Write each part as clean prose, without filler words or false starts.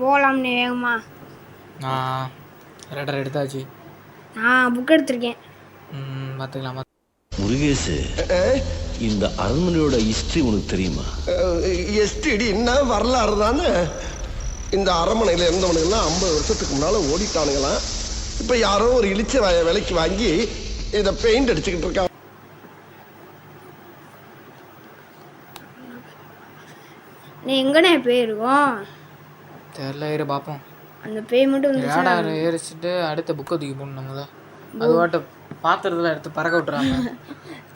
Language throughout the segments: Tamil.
போகலாம்னு வேகமா. ரெடர் எடுத்தாச்சு. புக் எடுத்திருக்கேன். பார்த்துக்கலாம். முருகேசு, இந்த அரண்மனையோட ஹிஸ்டரி உனக்கு தெரியுமா? எஸ்டிடி என்ன வரலாறு தானே. இந்த அரண்மனையில் இருந்தவனுங்கெல்லாம் 50 வருஷத்துக்கு முன்னால் ஓடிட்டானுங்களாம். இப்போ யாரோ ஒரு இழிச்ச விலைக்கு வாங்கி இதை பெயிண்ட் அடிச்சுக்கிட்டு இருக்காங்க. நீ எங்கண்ணே போயிருக்கோம் தெரியல, ஏறு பார்ப்போம். அந்த பேய் மட்டும் வந்து ஏறிச்சிட்டு அடுத்த புக்கை தூக்கி போடணும். நம்ம தான் அது வாட்ட பாத்திரத்தில் எடுத்து பறக்க விட்டுறாங்க.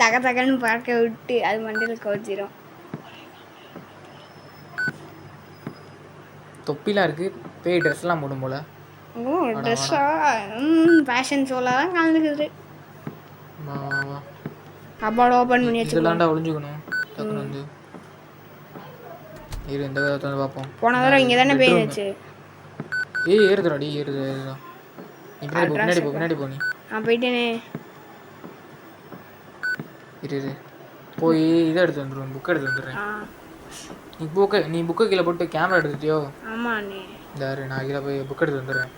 தக தகன்னு பறக்க விட்டு அது மண்டையில் கவச்சிடும். தொப்பிலாம் இருக்குது, பேய் ட்ரெஸ்லாம் போடும் போல். ட்ரெஸ்ஸா ஃபேஷன் ஷோவில் தான் கலந்துக்குது. கபாட் ஓப்பன் பண்ணி வச்சு இதெல்லாம்டா ஒளிஞ்சுக்கணும். டக்குன்னு வந்து இரு, இந்த வந்து பார்ப்போம். போன தடவை இங்கே தானே பேய் வச்சு. ஏறுதுடாடி, ஏறுதா. பின்னாடி போ நீ. நான் போயிட்டேனே. இரு போய் இதை எடுத்து வந்துடுவேன், புக் எடுத்து வந்துடுறேன். நீ புக்கை கீழே போட்டு கேமரா எடுத்துட்டியோ? ஆமாண்ணே. இந்த நான் கீழே போய் புக் எடுத்து வந்துடுறேன்.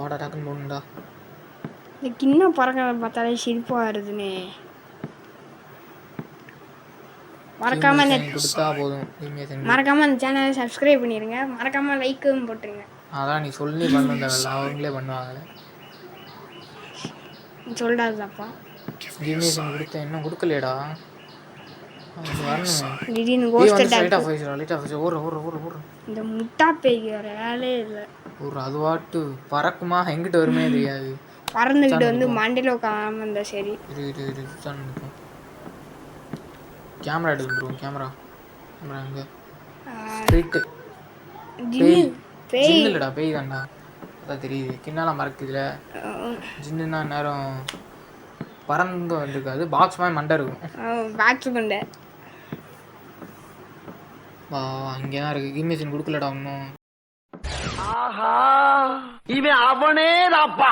வாடா டக்குன்னு போகணுண்டா. இந்த கிண்ண பறக்க பார்த்தாலே சிரிப்பாக வருதுண்ணே. மறக்காம அந்த சேனலை சப்ஸ்கிரைப் பண்ணிடுங்க. மறக்காம லைக்கும் போட்டுருங்க. அதான் நீ சொல்லி பண்ணுங்க, அவங்களே பண்ணுவாங்க. சொல்றாதுப்பா. கிமிஷன் கொடுத்த இன்னும் கொடுக்கலையடா. திடீர்னு கோஸ்ட் லைட் ஆஃப் ஆயிடுச்சு. ஓர இந்த முட்டா பேய்க்கு வேற வேலையே இல்லை. அது வாட்டு பறக்குமா, எங்கிட்ட வருமே தெரியாது. பறந்துக்கிட்டு வந்து மண்டையில் உட்காராம இருந்தா சரி. இரு கேமரா எடுத்துருவோம். கேமரா எங்க? ஸ்ட்ரீட் பேய் இல்லடா, பேய் தான்டா. அதான் தெரியுது, கிண்ணாலாம் மறக்குதுல. ஜின்னுன்னா நேரம் பறந்து வந்துருக்காது, பாக்ஸ் மாதிரி மண்டை இருக்கும். பாக்ஸ் மண்டை இங்கே தான் இருக்கு. கிமிஷன் கொடுக்கலடா இன்னும். இவன் அவனே தாப்பா.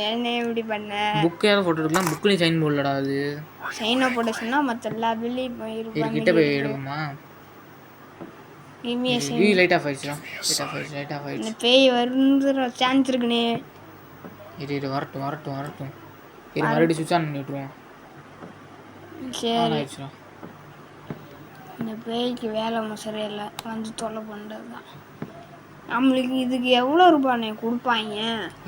என்ன இப்படி பண்ண? புக் யாரும் போட்டோ எடுக்கலாம், புக்லேயும் சைன் போடலடா. அது சைனை போட சொன்னால் மற்ற எல்லா பில்லையும் போயிருப்பாங்க. கிட்ட போய் எடுப்போமா? லைட் ஆஃப் ஆயிடுச்சு. இந்த பேய் வருந்துற சான்ஸ் இருக்குண்ணே. இரு வரட்டும். மறுபடியும் சுவிட்ச் ஆன் பண்ணி விட்டுருவோம். சரி, இந்த பேய்க்கு வேலை மசரே இல்லை, வந்து தொல்லை பண்ணுறது தான். நம்மளுக்கு இதுக்கு எவ்வளோ ரூபாண்ணே கொடுப்பாங்க?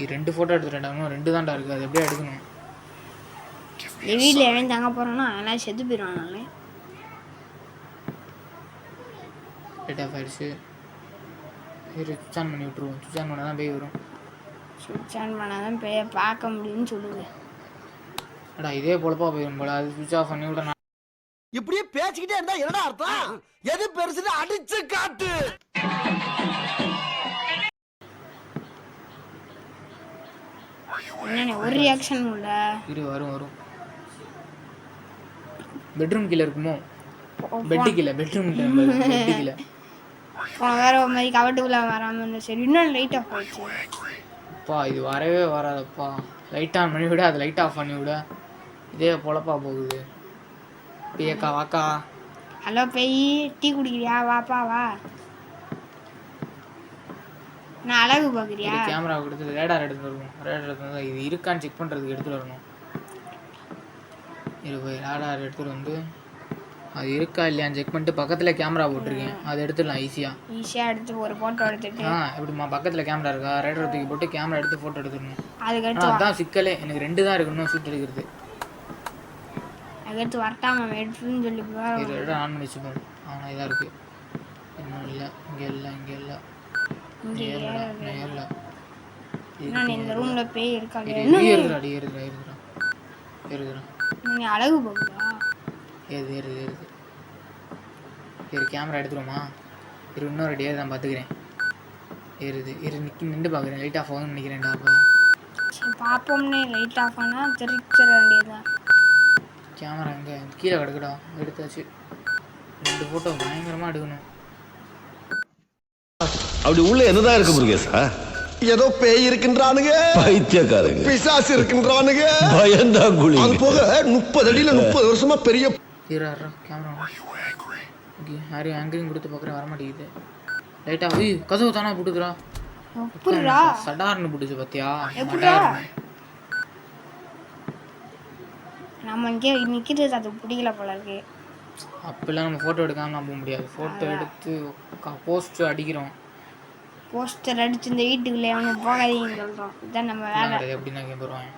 2 ஃபோட்டோ எடுத்துட்டேன், 2 தான்டா இருக்குது. அது எப்படியா எடுக்கணும்? வீட்டில் எவன் தங்க போகிறோன்னா அதெல்லாம் செத்து போயிடுவானாலே. லைட் ஆஃப் ஆயிடுச்சு. சுவிட்ச் ஆன் பண்ணி விட்டுருவோம். சுவிட்ச் ஆன் பண்ணால் தான் பேய் வரும். சுவிட்ச் ஆன் பண்ணால் தான் பேயை பார்க்க முடியும்னு சொல்லுது. அடா இதே பொழப்பா போயிடும் போல. அது சுவிட்ச் ஆஃப் பண்ணி விட இப்படியே பேசிக்கிட்டே இருந்தா என்னடா அர்த்தம்? எது பெருசுன்னு அடிச்சு காட்டு. என்னண்ணே ஒரு ரியாக்ஷன் இல்ல? இரு வரும். பெட்ரூம் கீழே இருக்குமோ? பெட்டு கீழே. வேற ஒரு மாதிரி கவட்டுக்குள்ள வராமல் இருந்தா சரி. இன்னும் லைட் ஆஃப் ஆயிடுச்சு. அப்பா இது வரவே வராதப்பா. லைட் ஆன் பண்ணி விட, அது லைட் ஆஃப் பண்ணி விட, இதே பொழப்பா போகுது. பேக்கா வாக்கா. ஹலோ பேய், டீ குடிக்கிறியா? வாப்பா வா. நான் அழகு பார்க்குறியா? கேமரா கொடுத்து ரேடார் எடுத்துகிட்டு வருவோம். ரேடார் எடுத்து இது இருக்கான்னு செக் பண்ணுறதுக்கு எடுத்துகிட்டு வரணும். போய் ரேடார் எடுத்துகிட்டு வந்து அது இருக்கா இல்லையான்னு செக் பண்ணிட்டு பக்கத்தில் கேமரா போட்டிருக்கேன், அதை எடுத்துடலாம். ஈஸியாக எடுத்து ஒரு ஃபோட்டோ எடுத்துட்டு. எப்படிமா பக்கத்தில் கேமரா இருக்கா? ரேடார் தூக்கி போட்டு கேமரா எடுத்து ஃபோட்டோ எடுத்துடணும். அதுக்கடுத்து அதுதான் சிக்கலே. எனக்கு 2 தான் இருக்கணும் ஷூட் எடுக்கிறது. அதுக்கடுத்து வரட்டாம எடுத்துன்னு சொல்லி ரேடார் ஆன் பண்ணி வச்சுப்போம். ஆனால் இதாக இருக்குது. இன்னும் இல்லை, இங்கே இல்லை. இந்த ரூம்ல பேய் இருக்கா? நீ அழகு போகுதா? ஏறு கேமரா எடுத்துருமா? இன்னொரு டே தான் பார்த்துக்கிறேன். நின்று பார்க்குறேன். லைட் ஆஃப் ஆகும்னு நினைக்கிறேன்டா. சரி பார்ப்போம்னே. லைட் ஆஃப் ஆனால் தெரிச்சிட வேண்டியதுதான். கேமரா எங்கே? கீழே கிடக்குடா. எடுத்தாச்சு. 2 ஃபோட்டோ பயங்கரமாக எடுக்கணும். அப்படி உள்ள என்னதான் இருக்கு முருகேசா? ஏதோ பேய் இருக்கின்றானுங்க, பைத்தியக்காரங்க, பிசாசு இருக்கின்றானுங்க, பயந்தான் குழி. அது போக 30 அடியில 30 வருஷமா பெரிய கேமரா ஹாரி ஆங்கரிங் கொடுத்து பார்க்குறேன், வரமாட்டேங்குது. லைட்டாக கதவு தானே போட்டுக்கிறா, எப்படிடா சடார்னு போட்டுச்சு பார்த்தியா? எப்படிடா நம்ம இங்கே நிற்கிறது அது பிடிக்கல போல இருக்கு. அப்பெல்லாம் நம்ம ஃபோட்டோ எடுக்காமல் போக முடியாது. ஃபோட்டோ எடுத்து போஸ்ட் அடிக்கிறோம், போஸ்டர் அடிச்சு இந்த வீட்டுக்குள்ளே அவனு போகாதீங்கன்னு சொல்கிறோம். இதுதான் நம்ம வேலை. எப்படின்னா கேம் போடுவாங்க.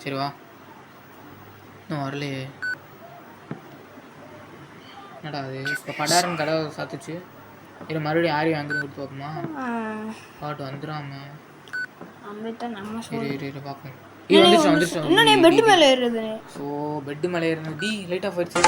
சரி வா, இன்னும் வரலையே. என்னடா அது இப்போ படாருன்னு கடை சாத்துச்சு. இல்லை மறுபடியும் ஆரி வாங்கி கொடுத்து பார்ப்போமா? பாட்டு வந்துடாம அப்படித்தான் நம்ம சரி இரு பார்ப்போம். வந்துச்சு இன்னும் பெட்டு மேலே ஏறுது. ஸோ பெட்டு மேலே ஏறுது. டி லைட் ஆஃப் ஆயிடுச்சு.